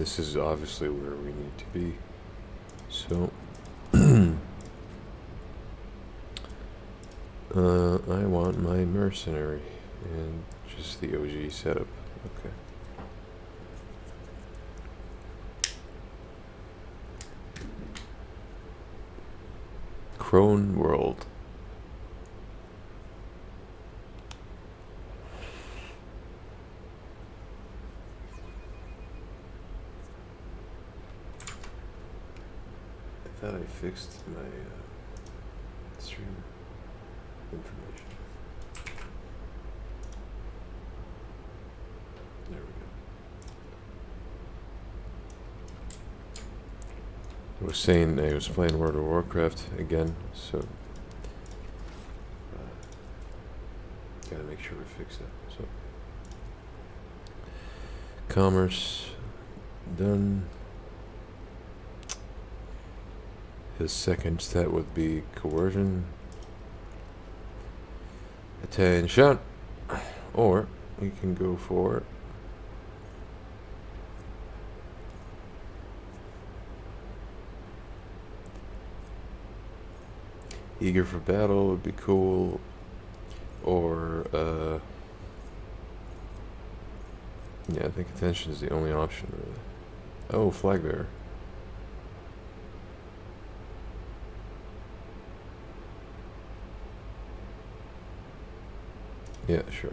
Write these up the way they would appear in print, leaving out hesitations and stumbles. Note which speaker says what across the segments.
Speaker 1: this is obviously where we need to be. So, I want my mercenary and just the OG setup. Okay. Crone World. I thought I fixed my stream information. There we go. I was saying I was playing World of Warcraft again, so gotta make sure we fix that. So, commerce done. His second stat would be coercion, attention, or you can go for eager for battle would be cool, or yeah, I think attention is the only option really. Oh, flag bearer. Yeah, sure.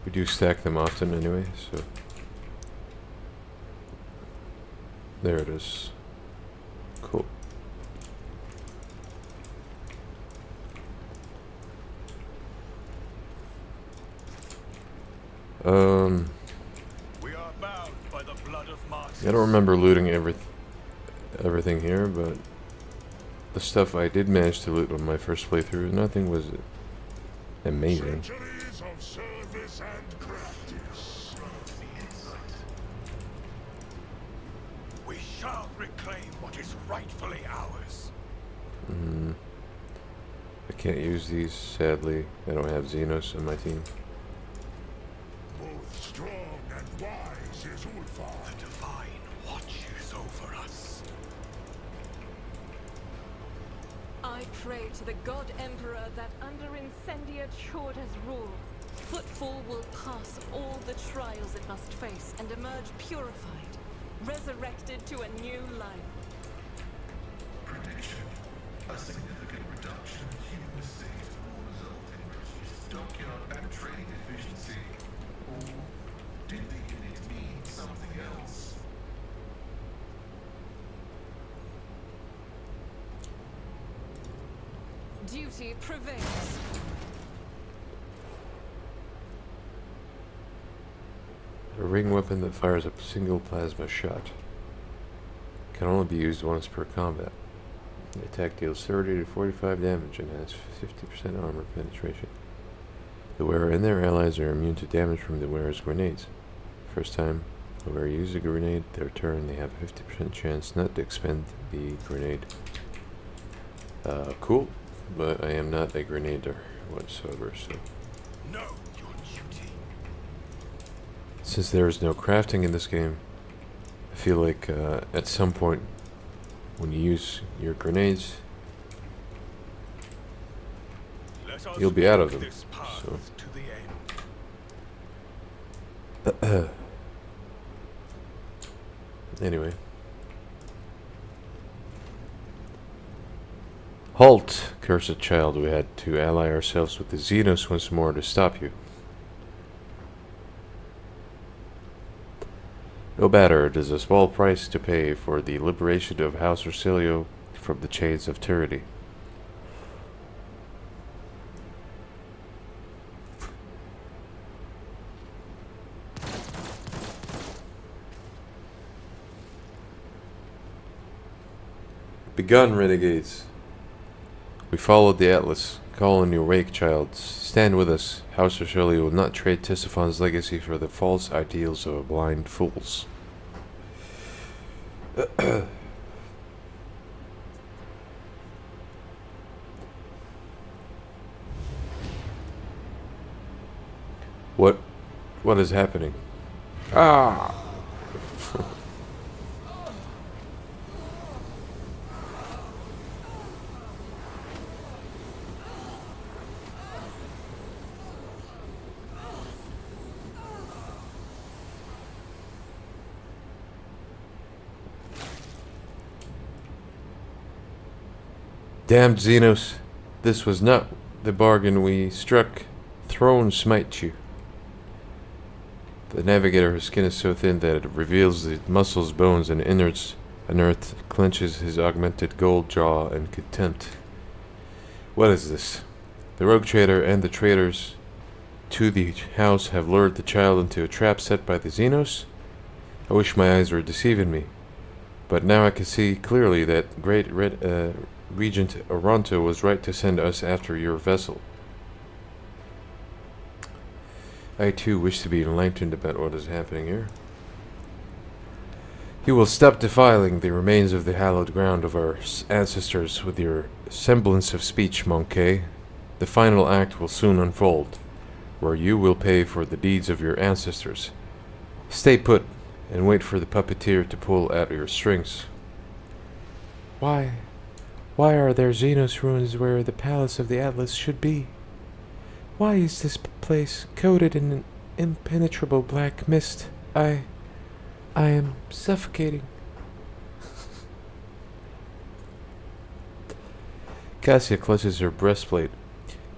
Speaker 1: We do stack them often anyway, so there it is. Cool.
Speaker 2: We are bound by the blood of martyrs.
Speaker 1: I don't remember looting everything here, but the stuff I did manage to loot on my first playthrough, nothing was amazing.
Speaker 2: Centuries of service and practice. We shall reclaim what is rightfully ours.
Speaker 1: I can't use these, sadly. I don't have Xenos on my team.
Speaker 2: Both strong and wise is Ulfar. The divine watches over us.
Speaker 3: I pray to the God Emperor that under Incendia Chorda's rule, Footfall will pass all the trials it must face and emerge purified, resurrected to a new life.
Speaker 4: Prediction. A significant reduction in human mistakes will result in reduced stockyard and trade efficiency. Or did the unit mean something else?
Speaker 3: Duty prevails.
Speaker 1: A ring weapon that fires a single plasma shot. Can only be used once per combat. The attack deals 30 to 45 damage and has 50% armor penetration. The wearer and their allies are immune to damage from the wearer's grenades. First time the wearer uses a grenade, their turn, they have a 50% chance not to expend the grenade. Cool, but I am not a grenader whatsoever, so.
Speaker 2: Know your duty.
Speaker 1: Since there is no crafting in this game, I feel like at some point when you use your grenades,
Speaker 2: Let us
Speaker 1: you'll be out of
Speaker 2: walk
Speaker 1: them.
Speaker 2: this path
Speaker 1: So.
Speaker 2: to the end.
Speaker 1: Anyway. Halt, cursed child, we had to ally ourselves with the Xenos once more to stop you. No matter, it is a small price to pay for the liberation of House Ursilio from the chains of tyranny. Begun, renegades. We followed the Atlas. Call in your wake, child. Stand with us. House Ursilio will not trade Tisiphon's legacy for the false ideals of blind fools. What is happening? Ah! Damned Xenos, this was not the bargain we struck. Throne smite you. The navigator's skin is so thin that it reveals the muscles, bones, and innards. Unearthed clenches his augmented gold jaw in contempt. What is this? The rogue trader and the traitors to the house have lured the child into a trap set by the Xenos? I wish my eyes were deceiving me. But now I can see clearly that great Regent Oronto was right to send us after your vessel. I too wish to be enlightened about what is happening here. You will stop defiling the remains of the hallowed ground of our ancestors with your semblance of speech, Monkey. The final act will soon unfold, where you will pay for the deeds of your ancestors. Stay put, and wait for the puppeteer to pull at your strings. Why are there Xenos ruins where the palace of the Atlas should be? Why is this place coated in an impenetrable black mist? I am suffocating. Cassia clutches her breastplate,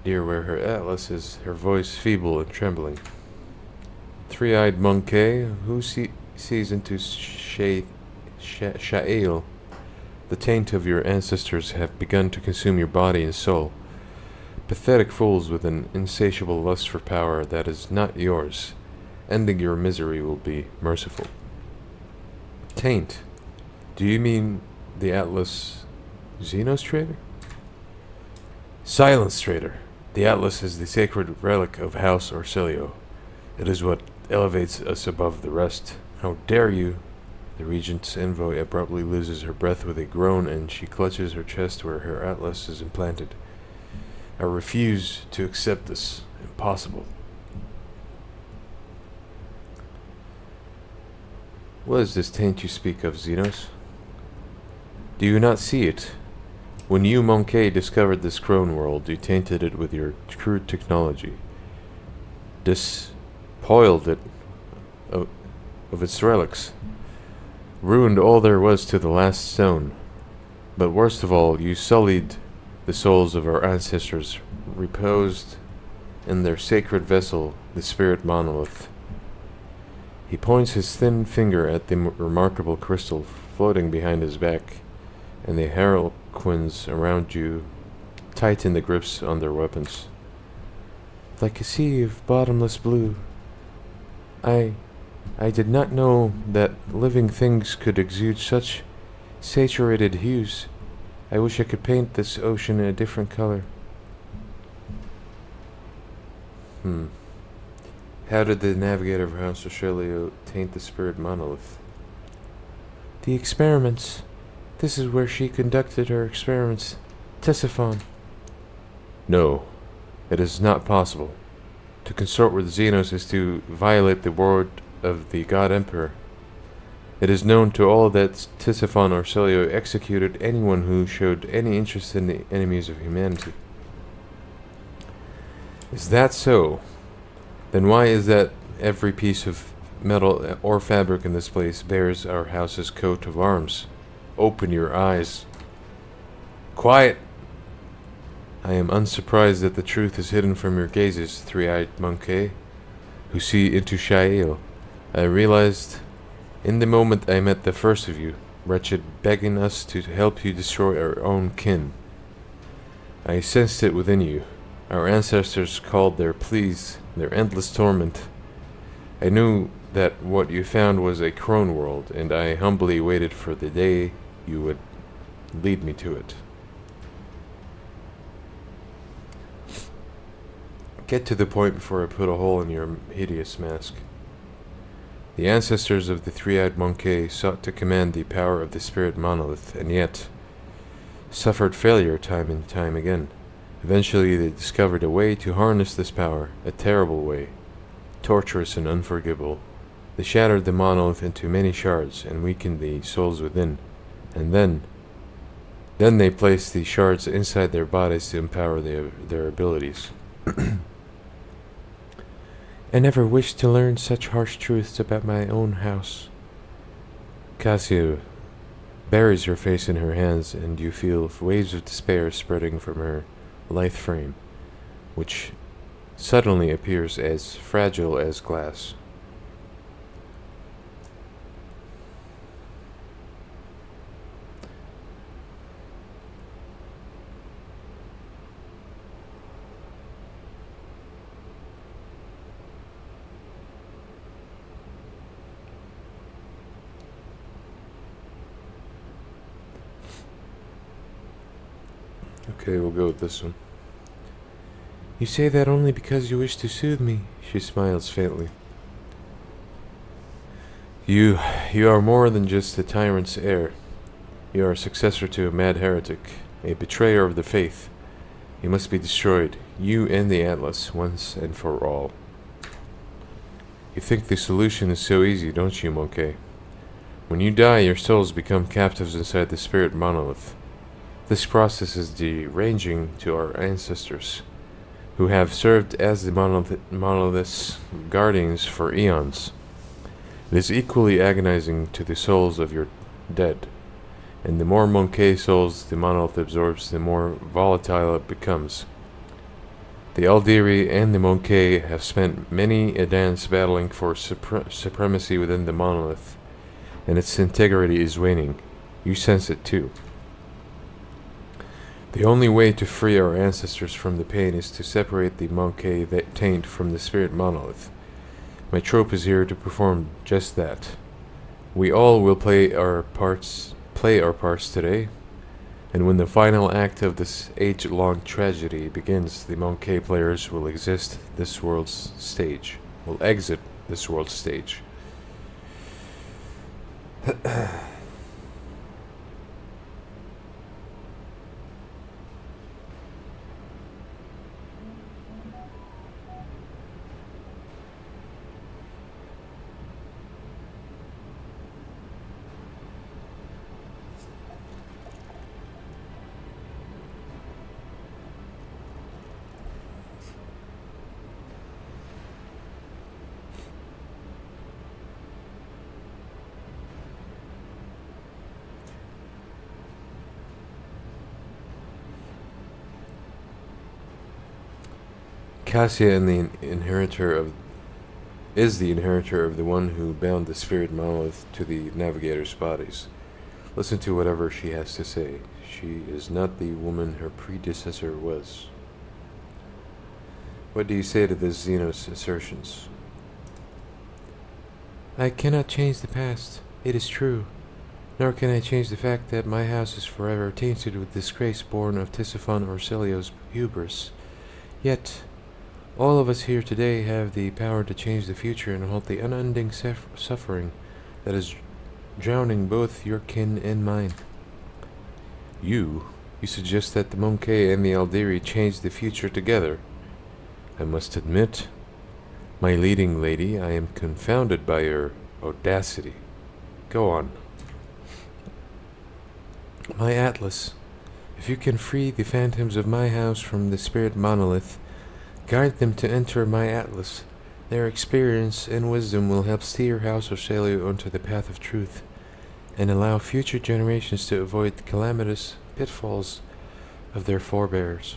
Speaker 1: near where her atlas is, her voice feeble and trembling. Three-eyed Monkey, who sees into Sha'il? The taint of your ancestors have begun to consume your body and soul. Pathetic fools with an insatiable lust for power that is not yours. Ending your misery will be merciful. Taint? Do you mean the Atlas Xenos traitor? Silence, traitor. The Atlas is the sacred relic of House Orsilio. It is what elevates us above the rest. How dare you? The regent's envoy abruptly loses her breath with a groan, and she clutches her chest where her atlas is implanted. I refuse to accept this. Impossible. What is this taint you speak of, Xenos? Do you not see it? When you, Monkey, discovered this crone world, you tainted it with your crude technology. Despoiled it of its relics. Ruined all there was to the last stone. But worst of all, you sullied the souls of our ancestors, reposed in their sacred vessel, the spirit monolith. He points his thin finger at the remarkable crystal floating behind his back, and the harlequins around you tighten the grips on their weapons. Like a sea of bottomless blue. I did not know that living things could exude such saturated hues. I wish I could paint this ocean in a different color. How did the navigator of House Australia taint the spirit monolith? The experiments. This is where she conducted her experiments. Tesiphon. No, it is not possible. To consort with Xenos is to violate the word of the God Emperor. It is known to all that Tesiphon Orsilio executed anyone who showed any interest in the enemies of humanity. Is that so? Then why is that every piece of metal or fabric in this place bears our house's coat of arms? Open your eyes. Quiet! I am unsurprised that the truth is hidden from your gazes, three-eyed Monkey, who see into Sha'il. I realized in the moment I met the first of you, wretched, begging us to help you destroy our own kin. I sensed it within you. Our ancestors called their pleas, their endless torment. I knew that what you found was a crone world, and I humbly waited for the day you would lead me to it. Get to the point before I put a hole in your hideous mask. The ancestors of the three-eyed Monkey sought to command the power of the spirit monolith, and yet suffered failure time and time again. Eventually they discovered a way to harness this power, a terrible way, torturous and unforgivable. They shattered the monolith into many shards and weakened the souls within. And then they placed the shards inside their bodies to empower their abilities. I never wished to learn such harsh truths about my own house. Cassia buries her face in her hands, and you feel waves of despair spreading from her lithe frame, which suddenly appears as fragile as glass. Okay, we'll go with this one. You say that only because you wish to soothe me, she smiles faintly. You are more than just a tyrant's heir. You are a successor to a mad heretic, a betrayer of the faith. You must be destroyed, you and the Atlas, once and for all. You think the solution is so easy, don't you, Monkey? When you die, your souls become captives inside the spirit monolith. This process is deranging to our ancestors, who have served as the monolith's guardians for eons. It is equally agonizing to the souls of your dead, and the more Monkey souls the monolith absorbs, the more volatile it becomes. The Aldiri and the Monkey have spent many a dance battling for supremacy within the monolith, and its integrity is waning. You sense it too. The only way to free our ancestors from the pain is to separate the Monkey taint from the spirit monolith. My trope is here to perform just that. We all will play our parts today, and when the final act of this age-long tragedy begins, the Monkey players will exit this world's stage. Cassia is the inheritor of the one who bound the spirit monolith to the navigator's bodies. Listen to whatever she has to say. She is not the woman her predecessor was. What do you say to this Xenos assertions? I cannot change the past. It is true. Nor can I change the fact that my house is forever tainted with disgrace born of Tisiphon Orsilio's hubris. Yet, all of us here today have the power to change the future and halt the unending suffering that is drowning both your kin and mine. You suggest that the Monkey and the Aldiri change the future together. I must admit, my leading lady, I am confounded by your audacity. Go on. My Atlas, if you can free the phantoms of my house from the spirit monolith, guide them to enter my Atlas. Their experience and wisdom will help steer House Orselio onto the path of truth, and allow future generations to avoid the calamitous pitfalls of their forebears.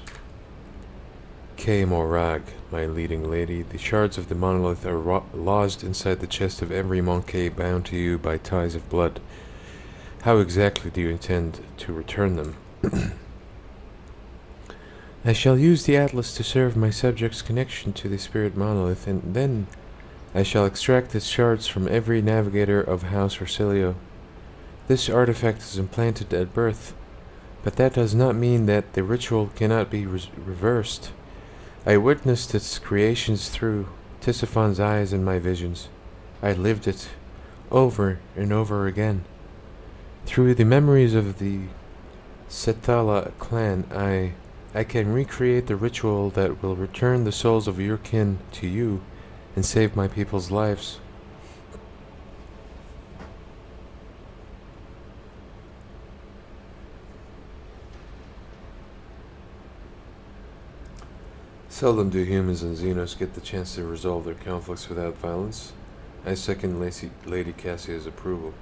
Speaker 1: K. Morag, my leading lady, the shards of the monolith are lodged inside the chest of every Monkey bound to you by ties of blood. How exactly do you intend to return them? I shall use the Atlas to serve my subjects' connection to the spirit monolith, and then I shall extract its shards from every navigator of House Orsilio. This artifact is implanted at birth, but that does not mean that the ritual cannot be reversed. I witnessed its creations through Tisiphon's eyes in my visions. I lived it over and over again. Through the memories of the Sethala clan, I can recreate the ritual that will return the souls of your kin to you and save my people's lives. Seldom do humans and Xenos get the chance to resolve their conflicts without violence. I second Lady Cassia's approval,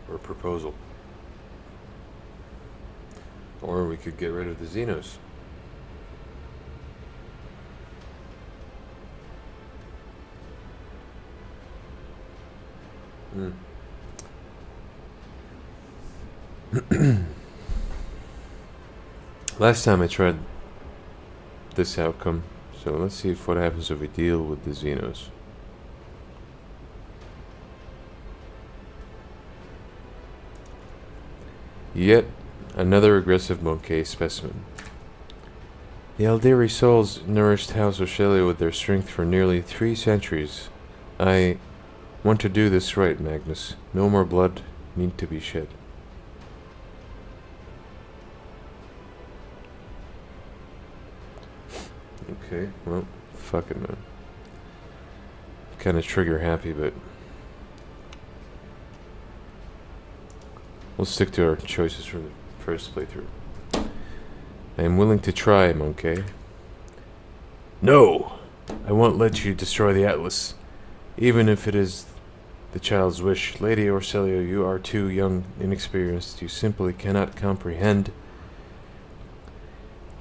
Speaker 1: or proposal. Or we could get rid of the Xenos. Last time I tried this outcome, so let's see what happens if we deal with the Xenos. Yet another aggressive monkey specimen. The Alderi souls nourished House Ocelia with their strength for nearly 3 centuries. I want to do this right, Magnus. No more blood need to be shed. Okay, well, fuck it, man. Kinda trigger happy, but we'll stick to our choices from the first playthrough. I am willing to try, Monkey. No! I won't let you destroy the Atlas, even if it is the child's wish. Lady Orcelio, you are too young, inexperienced. You simply cannot comprehend.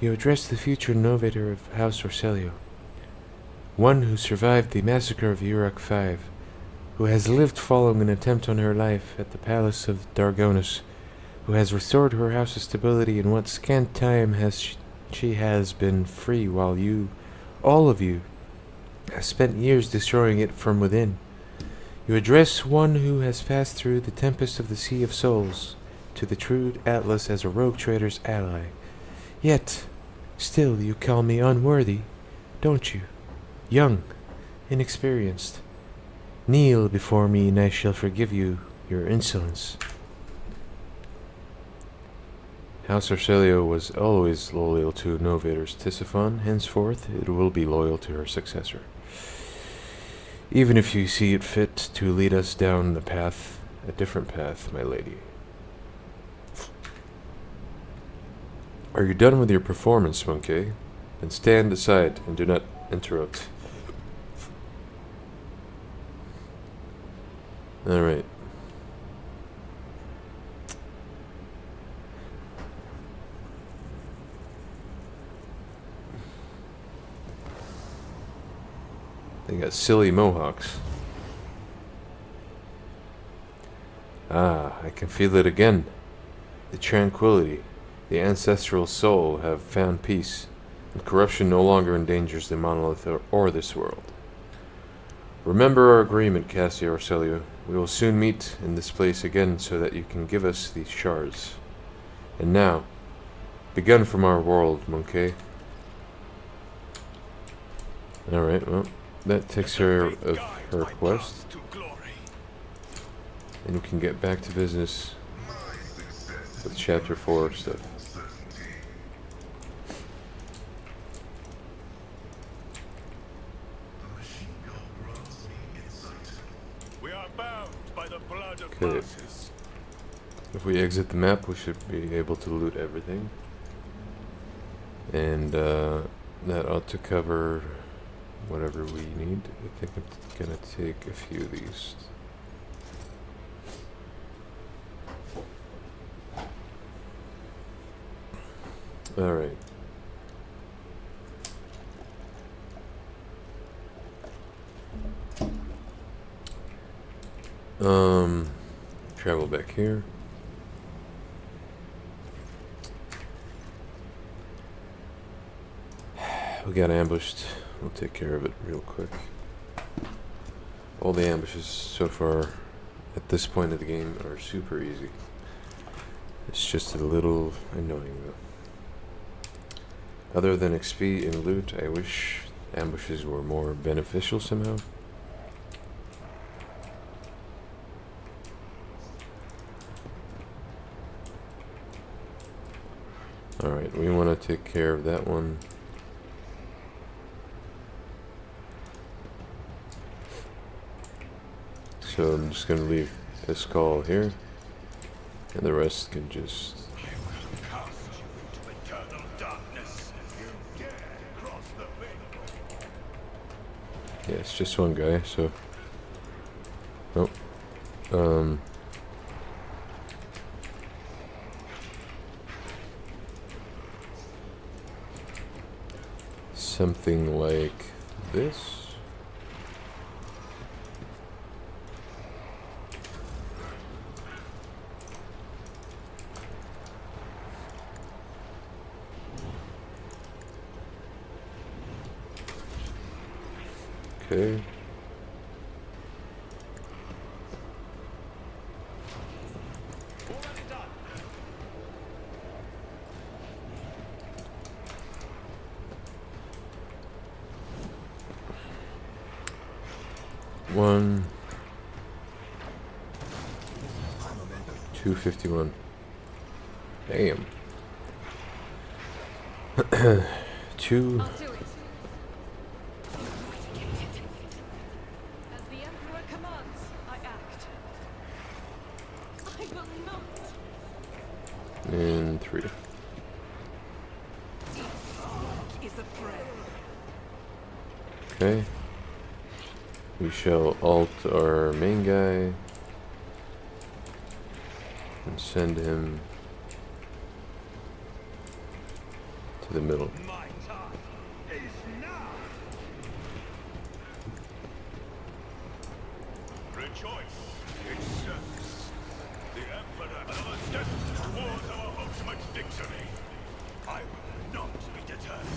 Speaker 1: You address the future innovator of House Orcelio, one who survived the massacre of Uruk V, who has lived following an attempt on her life at the palace of Dargonus, who has restored her house's stability in what scant time she has been free, while you, all of you, have spent years destroying it from within. You address one who has passed through the tempest of the Sea of Souls to the true Atlas as a rogue trader's ally. Yet, still you call me unworthy, don't you? Young, inexperienced. Kneel before me and I shall forgive you your insolence. House Orcelio was always loyal to Novator's Tisiphon. Henceforth, it will be loyal to her successor. Even if you see it fit to lead us down the path, a different path, my lady. Are you done with your performance, Monkey? Then stand aside and do not interrupt. Alright. They got silly mohawks. Ah, I can feel it again. The tranquility. The ancestral soul have found peace, and corruption no longer endangers the monolith or this world. Remember our agreement, Cassia Orcelio. We will soon meet in this place again so that you can give us these shards. And now, begun from our world, Monkey. Alright, well, that takes care of her quest. And we can get back to business with Chapter 4 stuff. Okay. If we exit the map, we should be able to loot everything. And that ought to cover whatever we need. I think I'm gonna take a few of these. Alright. Travel back here. We got ambushed. We'll take care of it real quick. All the ambushes so far at this point of the game are super easy. It's just a little annoying though. Other than XP and loot, I wish ambushes were more beneficial somehow. Alright, we want to take care of that one. So I'm just going to leave this call here, and the rest can just...
Speaker 2: I will cast you into eternal darkness if you dare cross the veil.
Speaker 1: It's just one guy, so. Nope. Something like this. Okay. One. 251. Damn. Two.
Speaker 3: I'll do it. As the Emperor commands, I act. I will not.
Speaker 1: And 3.
Speaker 3: Is a prayer.
Speaker 1: Okay. We shall alt our main guy and send him to the middle.
Speaker 2: My time is now. Rejoice in service. The Emperor another step towards our ultimate victory. I will not be deterred.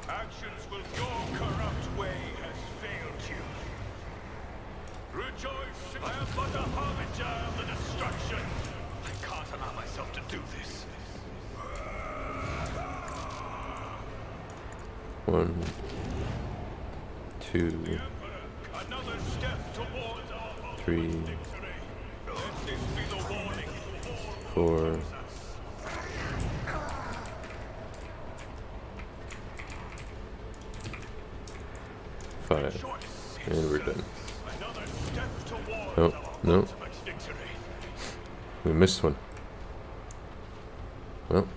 Speaker 2: Actions with your corrupt way has failed you. Rejoice, I am but a harbinger of the destruction. I can't allow myself to do this.
Speaker 1: 1, 2,
Speaker 2: Another step towards our
Speaker 1: 3,
Speaker 2: victory. Let this be the warning.
Speaker 1: 4, 5, and we're done.
Speaker 2: Another step towards
Speaker 1: Oh,
Speaker 2: our
Speaker 1: no,
Speaker 2: ultimate victory.
Speaker 1: we missed one. Well.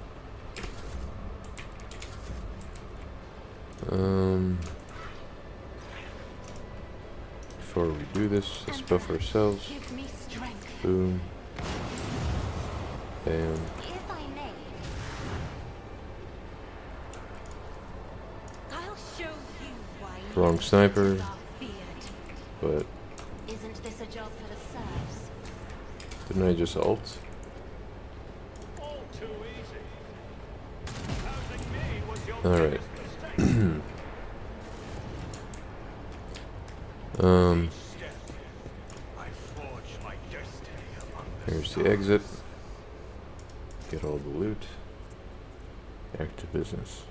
Speaker 1: Before we do this, let's buff ourselves.
Speaker 3: Give me strength.
Speaker 1: Boom. Bam.
Speaker 3: If I may, I'll show you why.
Speaker 1: Wrong sniper,
Speaker 3: are feared.
Speaker 1: but
Speaker 3: Isn't this a job for the serfs?
Speaker 1: didn't I just ult?
Speaker 2: All too easy. Housing me was your
Speaker 1: Alright.
Speaker 2: biggest mistake. Step. I forge my destiny among the
Speaker 1: Here's the exit. Get all the loot. Back to business.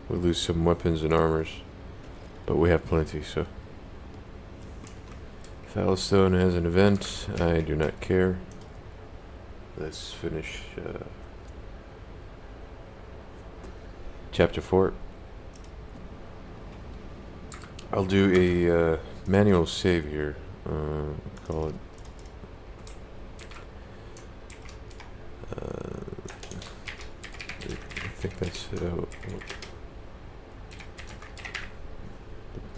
Speaker 1: We lose some weapons and armors, but we have plenty, so. Falstone has an event. I do not care. Let's finish chapter 4. I'll do a manual save here. Call it. I think that's the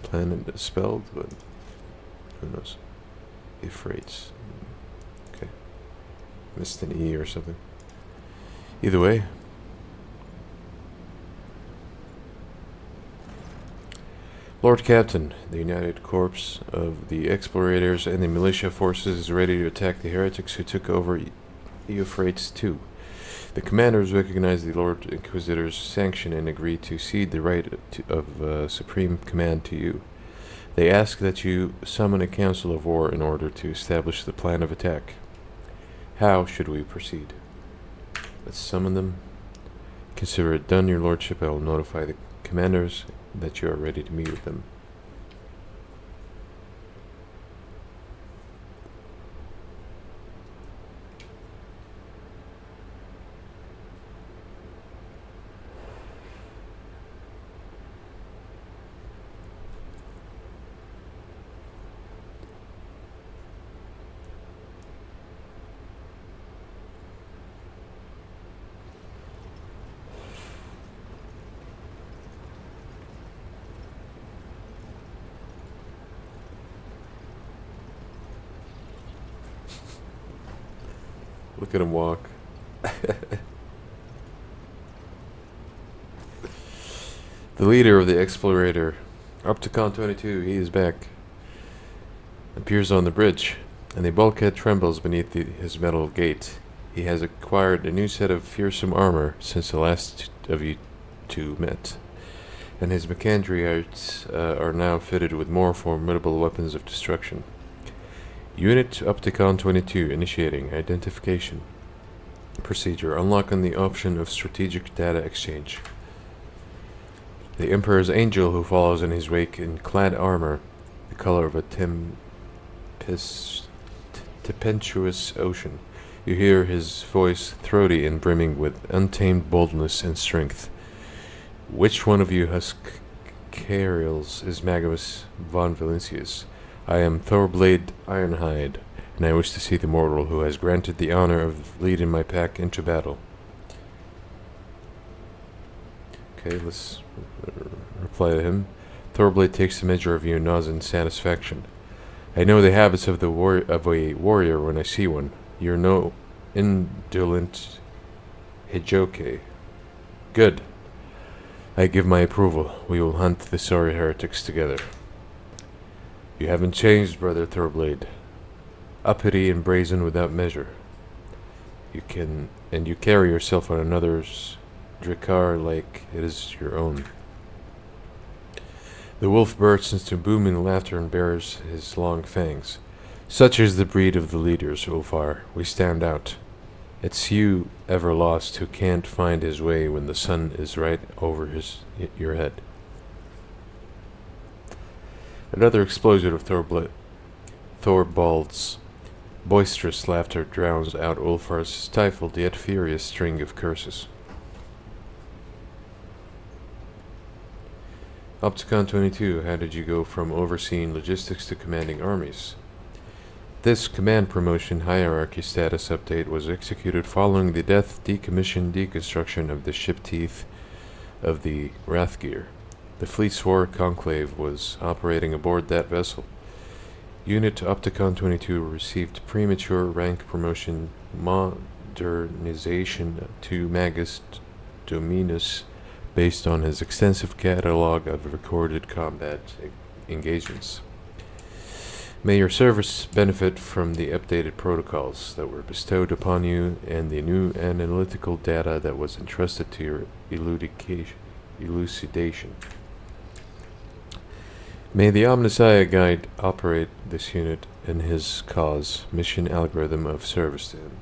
Speaker 1: planet is spelled, but who knows? Euphrates. Okay. Missed an E or something. Either way. Lord Captain, the United Corps of the Explorators and the Militia Forces is ready to attack the heretics who took over Euphrates II. The commanders recognize the Lord Inquisitor's sanction and agree to cede the right of supreme command to you. They ask that you summon a council of war in order to establish the plan of attack. How should we proceed? Let's summon them. Consider it done, your lordship. I will notify the commanders that you are ready to meet with them. Look at him walk. The leader of the Explorator, Opticon 22, he is back. Appears on the bridge, and the bulkhead trembles beneath his metal gate. He has acquired a new set of fearsome armor since the last of you two met, and his Mechandriarts are now fitted with more formidable weapons of destruction. Unit Opticon 22 initiating identification procedure, unlocking the option of strategic data exchange. The Emperor's Angel, who follows in his wake in clad armor, the color of a tempestuous ocean. You hear his voice throaty and brimming with untamed boldness and strength. Which one of you Huscarls is Magnus von Valentius? I am Thorblade Ironhide, and I wish to see the mortal who has granted the honor of leading my pack into battle. Okay, let's reply to him. Thorblade takes the measure of you and nods in satisfaction. I know the habits of a warrior when I see one. You're no indolent Hijoke. Good. I give my approval. We will hunt the sorry heretics together. You haven't changed, brother Thorblade. Uppity and brazen without measure. You carry yourself on another's Drakkar like it is your own. The wolf bursts into booming laughter and bares his long fangs. Such is the breed of the leaders, Ulfar. We stand out. It's you, ever lost, who can't find his way when the sun is right over your head. Another explosion of Thorbald's boisterous laughter drowns out Ulfar's stifled yet furious string of curses. Opticon 22, how did you go from overseeing logistics to commanding armies? This command promotion hierarchy status update was executed following the decommission deconstruction of the ship teeth of the Wrathgear. The Fleet's War Conclave was operating aboard that vessel. Unit Opticon 22 received premature rank promotion modernization to Magus Dominus based on his extensive catalog of recorded combat engagements. May your service benefit from the updated protocols that were bestowed upon you and the new analytical data that was entrusted to your elucidation. May the Omnissiah Guide operate this unit in his cause, mission algorithm of service to him.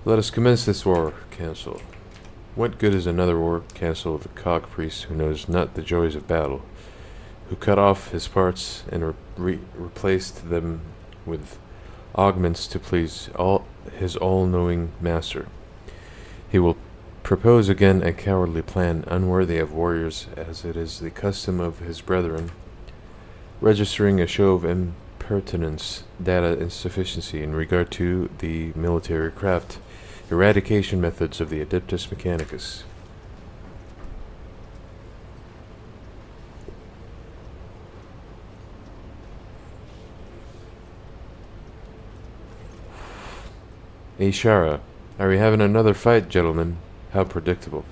Speaker 1: Let us commence this war, Council. What good is another war council of a cog priest who knows not the joys of battle, who cut off his parts and replaced them with augments to please his all-knowing master? He will propose again a cowardly plan unworthy of warriors, as it is the custom of his brethren, registering a show of impertinence, data insufficiency in regard to the military craft, eradication methods of the Adeptus Mechanicus. Ishara, are we having another fight, gentlemen? How predictable.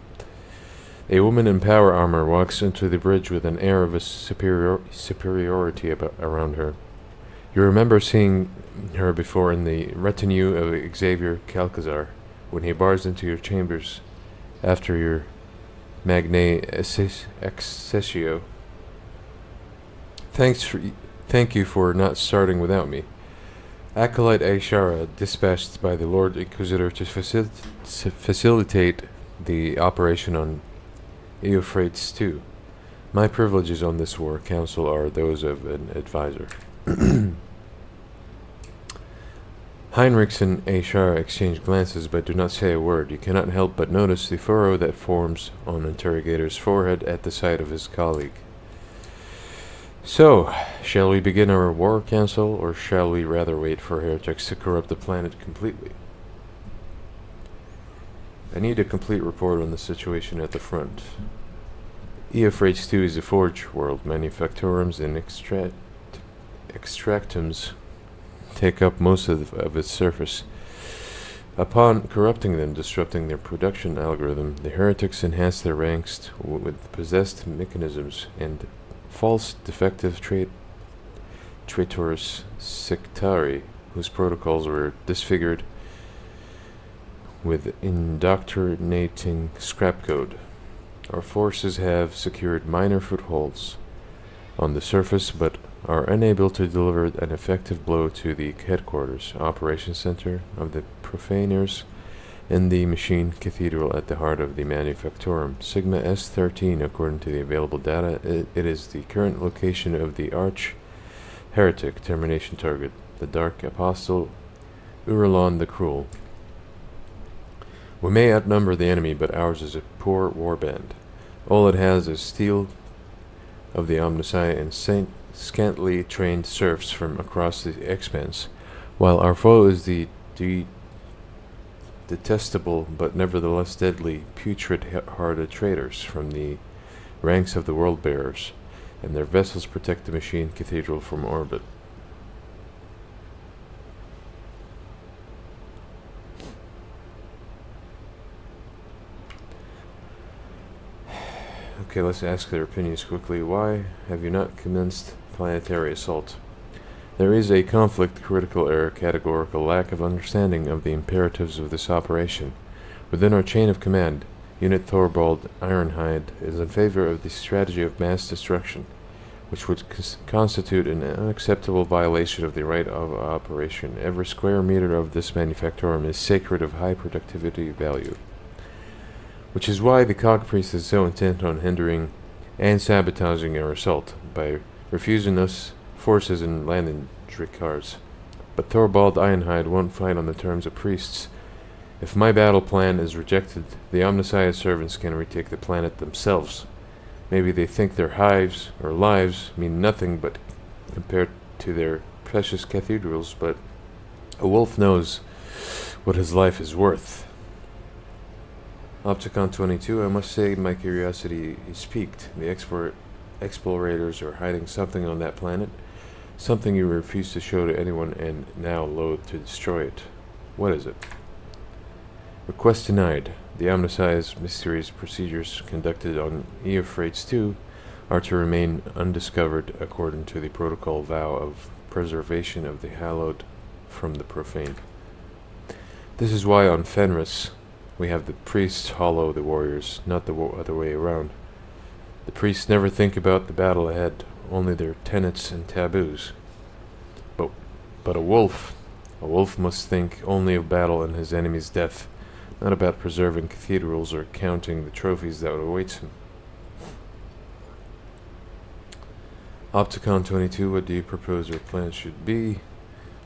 Speaker 1: A woman in power armor walks into the bridge with an air of superiority around her. You remember seeing her before in the retinue of Xavier Calcazar, when he barged into your chambers after your Magnae Accessio. Thank you for not starting without me. Acolyte Aishara, dispatched by the Lord Inquisitor to facilitate the operation on Euphrates II. My privileges on this war council are those of an advisor. Heinrichs and Aishara exchange glances but do not say a word. You cannot help but notice the furrow that forms on Interrogator's forehead at the sight of his colleague. So, shall we begin our war council, or shall we rather wait for heretics to corrupt the planet completely? I need a complete report on the situation at the front. Euphrates II is a forge world. Manufactorums and extractums take up most of its surface. Upon corrupting them, disrupting their production algorithm, the heretics enhance their ranks with possessed mechanisms and false defective traitors sectari, whose protocols were disfigured with indoctrinating scrap code. Our forces have secured minor footholds on the surface, but are unable to deliver an effective blow to the headquarters, operations center of the profaners in the machine cathedral at the heart of the manufactorum. Sigma S13, according to the available data, it is the current location of the arch heretic termination target, the Dark Apostle Uralon the Cruel. We may outnumber the enemy, but ours is a poor warband. All it has is steel of the Omnisci and scantily trained serfs from across the expanse, while our foe is the detestable but nevertheless deadly putrid-hearted traitors from the ranks of the world-bearers, and their vessels protect the machine cathedral from orbit. Okay, let's ask their opinions quickly. Why have you not commenced planetary assault? There is a conflict, critical error, categorical lack of understanding of the imperatives of this operation. Within our chain of command, Unit Thorvald Ironhide is in favor of the strategy of mass destruction, which would constitute an unacceptable violation of the right of operation. Every square meter of this manufactorum is sacred of high productivity value, which is why the Cog Priest is so intent on hindering and sabotaging our assault by refusing us forces and landing cars. But Thorvald Ironhide won't fight on the terms of priests. If my battle plan is rejected, the Omniscience servants can retake the planet themselves. Maybe they think their hives or lives mean nothing but compared to their precious cathedrals, but a wolf knows what his life is worth. Opticon 22, I must say my curiosity is piqued. The explorators are hiding something on that planet, something you refuse to show to anyone and now loathe to destroy it. What is it? Request denied. The Omniscience Mysteries procedures conducted on Eophraites 2 are to remain undiscovered according to the protocol vow of preservation of the hallowed from the profane. This is why on Fenris we have the priests hollow the warriors, not the other way around. The priests never think about the battle ahead, only their tenets and taboos. But a wolf must think only of battle and his enemy's death, not about preserving cathedrals or counting the trophies that awaits him. Opticon 22, what do you propose our plan should be?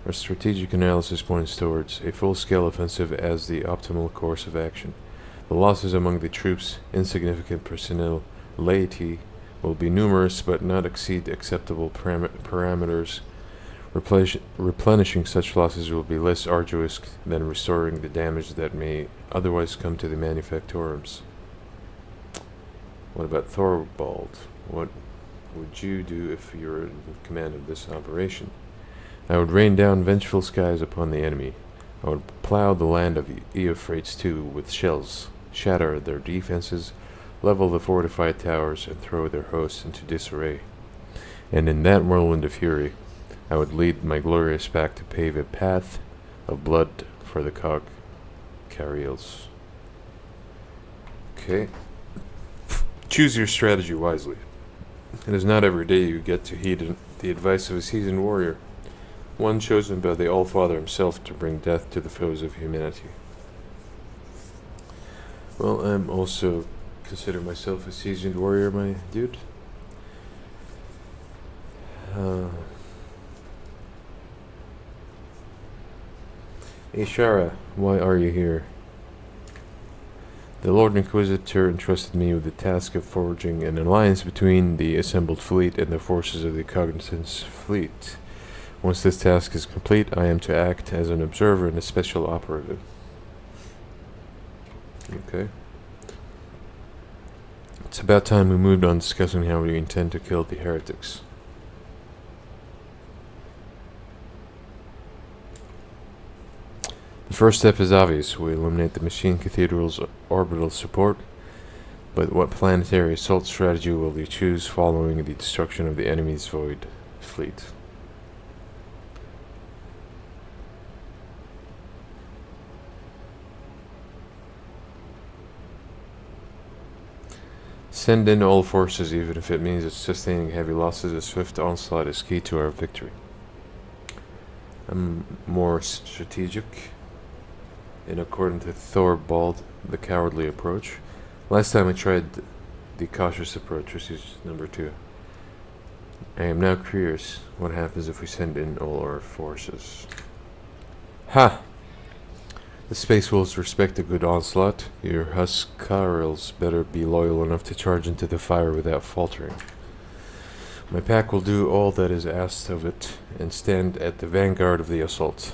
Speaker 1: Our strategic analysis points towards a full-scale offensive as the optimal course of action. The losses among the troops, insignificant personnel, laity, will be numerous but not exceed acceptable parameters. Replenishing such losses will be less arduous than restoring the damage that may otherwise come to the manufactorums. What about Thorvald? What would you do if you were in command of this operation? I would rain down vengeful skies upon the enemy. I would plow the land of Eophraites 2 with shells, shatter their defenses, level the fortified towers, and throw their hosts into disarray. And in that whirlwind of fury, I would lead my glorious pack to pave a path of blood for the Cog Carriels. Okay. Choose your strategy wisely. It is not every day you get to heed the advice of a seasoned warrior, one chosen by the All-Father himself to bring death to the foes of humanity. Well, I'm also consider myself a seasoned warrior, my dude. Ishara, why are you here? The Lord Inquisitor entrusted me with the task of forging an alliance between the assembled fleet and the forces of the Cognizance fleet. Once this task is complete, I am to act as an observer and a special operative. Okay. It's about time we moved on discussing how we intend to kill the heretics. The First step is obvious. We eliminate the machine cathedral's orbital support. But what planetary assault strategy will you choose following the destruction of the enemy's void fleet? Send in all forces, even if it means it's sustaining heavy losses. A swift onslaught is key to our victory. I'm more strategic, in accordance with Thorvald, the cowardly approach. Last time I tried the cautious approach, which is number 2. I am now curious what happens if we send in all our forces. Ha! The Space Wolves respect a good onslaught. Your Huskarls better be loyal enough to charge into the fire without faltering. My pack will do all that is asked of it and stand at the vanguard of the assault.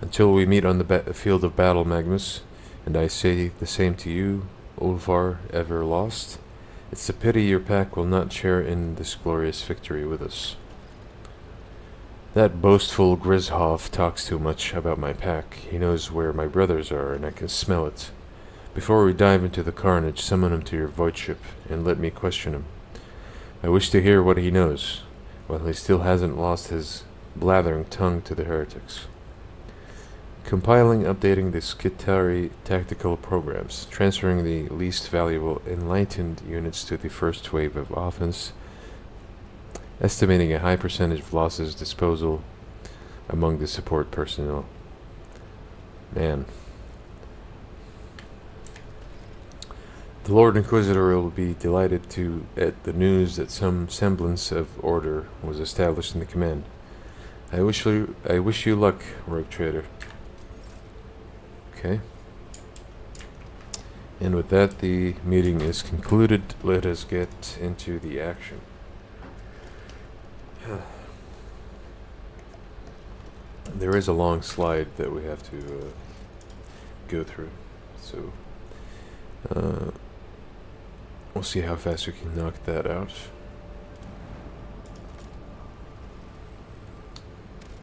Speaker 1: Until we meet on the field of battle, Magnus, and I say the same to you, Ulvar ever lost. It's a pity your pack will not share in this glorious victory with us. That boastful Grishoff talks too much about my pack. He knows where my brothers are, and I can smell it. Before we dive into the carnage, summon him to your void ship, and let me question him. I wish to hear what he knows, while he still hasn't lost his blathering tongue to the heretics. Compiling, updating the Skitari tactical programs, transferring the least valuable enlightened units to the first wave of offense, estimating a high percentage of losses disposal among the support personnel. Man. The Lord Inquisitor will be delighted at the news that some semblance of order was established in the command. I wish you luck, Rogue Trader. Okay. And with that, the meeting is concluded. Let us get into the action. There is a long slide that we have to go through, so we'll see how fast we can knock that out.